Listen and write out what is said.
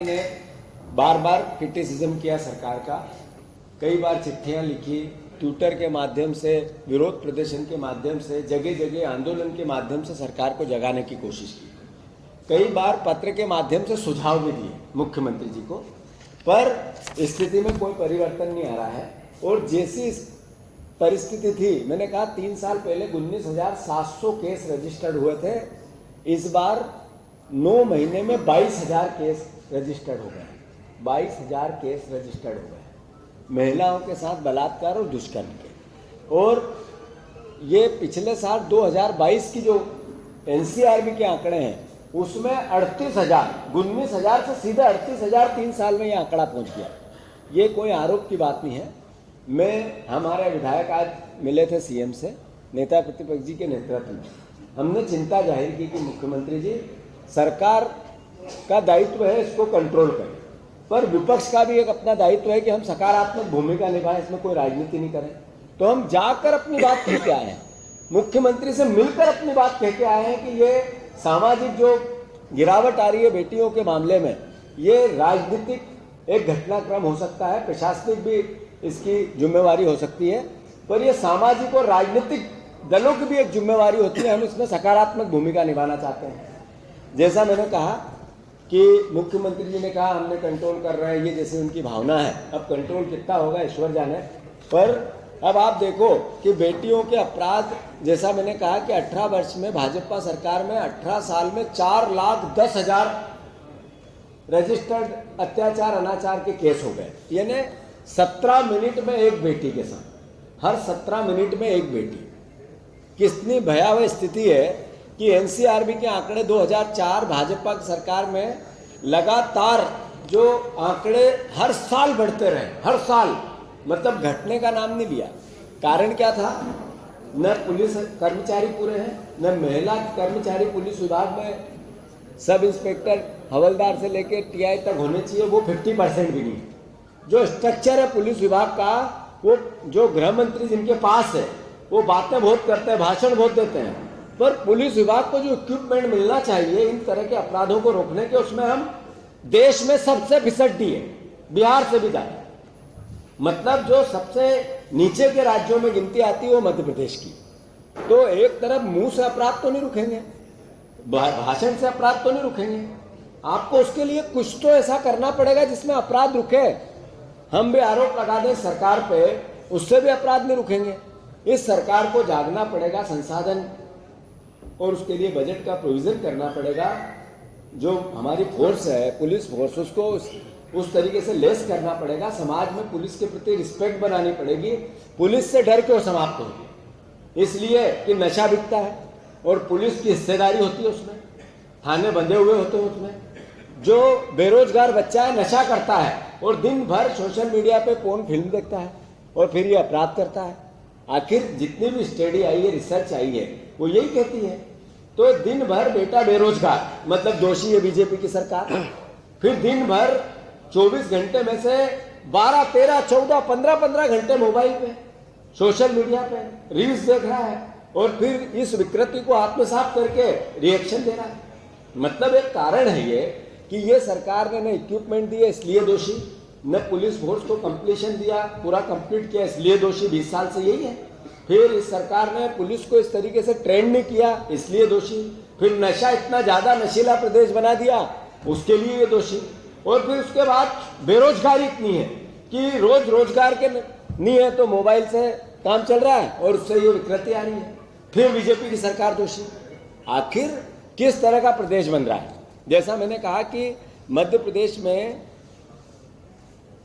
ने बार बार क्रिटिसिज्म किया सरकार का, कई बार चिट्ठियां लिखी, ट्विटर के माध्यम से, विरोध प्रदर्शन के माध्यम से, जगह जगह आंदोलन के माध्यम से सरकार को जगाने की कोशिश की। कई बार पत्र के माध्यम से सुझाव भी दिए मुख्यमंत्री जी को, पर स्थिति में कोई परिवर्तन नहीं आ रहा है। और जैसी परिस्थिति थी, मैंने कहा 3 साल पहले 19,700 केस रजिस्टर्ड हुए थे, इस बार 9 महीने में 22,000 केस रजिस्टर्ड हो गए। 22,000 केस रजिस्टर्ड हो गए महिलाओं के साथ बलात्कार और दुष्कर्म के। और ये पिछले साल 2022 की जो एनसीआरबी के आंकड़े हैं उसमें 38,000, 19,000 से सीधे 38,000 3 साल में ये आंकड़ा पहुंच गया। ये कोई आरोप की बात नहीं है। हमारे विधायक आज मिले थे सीएम से, नेता प्रतिपक्ष जी के नेतृत्व में। हमने चिंता जाहिर की कि मुख्यमंत्री जी, सरकार का दायित्व है इसको कंट्रोल करें, पर विपक्ष का भी एक अपना दायित्व है कि हम सकारात्मक भूमिका निभाएं, इसमें कोई राजनीति नहीं करें। तो हम जाकर अपनी बात कह के आए हैं, मुख्यमंत्री से मिलकर अपनी बात कह के आए हैं कि ये सामाजिक जो गिरावट आ रही है बेटियों के मामले में, ये राजनीतिक एक घटनाक्रम हो सकता है, प्रशासनिक भी इसकी जिम्मेवारी हो सकती है, पर यह सामाजिक और राजनीतिक दलों की भी एक जिम्मेवारी होती है। हम इसमें सकारात्मक भूमिका निभाना चाहते हैं। जैसा मैंने कहा कि मुख्यमंत्री जी ने कहा हमने कंट्रोल कर रहे हैं, ये जैसे उनकी भावना है। अब कंट्रोल कितना होगा ईश्वर जाने, पर अब आप देखो कि बेटियों के अपराध, जैसा मैंने कहा कि 18 वर्ष में भाजपा सरकार में 18 साल में 4,10,000 रजिस्टर्ड अत्याचार अनाचार के केस हो गए। यानी 17 मिनट में एक बेटी के साथ, हर 17 मिनट में एक बेटी। कितनी भयावह स्थिति है कि एनसीआरबी के आंकड़े 2004 भाजपा की सरकार में लगातार जो आंकड़े हर साल बढ़ते रहे, हर साल, मतलब घटने का नाम नहीं लिया। कारण क्या था? न पुलिस कर्मचारी पूरे हैं, न महिला कर्मचारी पुलिस विभाग में सब इंस्पेक्टर हवलदार से लेकर टीआई तक होने चाहिए, वो 50% भी नहीं। जो स्ट्रक्चर है पुलिस विभाग का, वो जो गृह मंत्री जिनके पास है वो बातें बहुत करते हैं, भाषण बहुत देते हैं, पर पुलिस विभाग को जो इक्विपमेंट मिलना चाहिए इन तरह के अपराधों को रोकने के, उसमें हम देश में सबसे फिसड्डी है, बिहार से भी ज्यादा। मतलब जो सबसे नीचे के राज्यों में गिनती आती है वो मध्य प्रदेश की। तो एक तरफ मुंह से अपराध तो नहीं रुकेंगे, भाषण से अपराध तो नहीं रुकेंगे, आपको उसके लिए कुछ तो ऐसा करना पड़ेगा जिसमें अपराध रुके। हम भी आरोप लगा दें सरकार पे, उससे भी अपराध नहीं रुकेंगे। इस सरकार को जागना पड़ेगा, संसाधन और उसके लिए बजट का प्रोविजन करना पड़ेगा। जो हमारी फोर्स है, पुलिस फोर्स, उसको उस तरीके से लेस करना पड़ेगा। समाज में पुलिस के प्रति रिस्पेक्ट बनानी पड़ेगी। पुलिस से डर क्यों समाप्त होगी? इसलिए कि नशा बिकता है और पुलिस की हिस्सेदारी होती है उसमें, थाने बंधे हुए होते हैं उसमें। जो बेरोजगार बच्चा है, नशा करता है और दिन भर सोशल मीडिया पे पोर्न फिल्म देखता है और फिर ये अपराध करता है। आखिर जितनी भी स्टडी आई है, रिसर्च आई है, वो यही कहती है। तो दिन भर बेटा बेरोजगार, मतलब दोषी है बीजेपी की सरकार। फिर दिन भर 24 घंटे में से 12, 13, 14, 15 घंटे मोबाइल पे, सोशल मीडिया पे रील्स देख रहा है और फिर इस विकृति को आत्मसात करके रिएक्शन दे रहा है। मतलब एक कारण है ये कि ये सरकार ने न इक्विपमेंट दिए इसलिए दोषी, न पुलिस फोर्स को कंप्लीशन दिया, पूरा कंप्लीट किया इसलिए दोषी। 20 साल से यही है। फिर इस सरकार ने पुलिस को इस तरीके से ट्रेन नहीं किया इसलिए दोषी। फिर नशा इतना ज्यादा नशीला प्रदेश बना दिया, उसके लिए ये दोषी। और फिर उसके बाद बेरोजगारी इतनी है कि रोज रोजगार के नहीं है तो मोबाइल से काम चल रहा है और उससे ये विकृति आ रही है। फिर बीजेपी की सरकार दोषी। आखिर किस तरह का प्रदेश बन रहा है? जैसा मैंने कहा कि मध्य प्रदेश में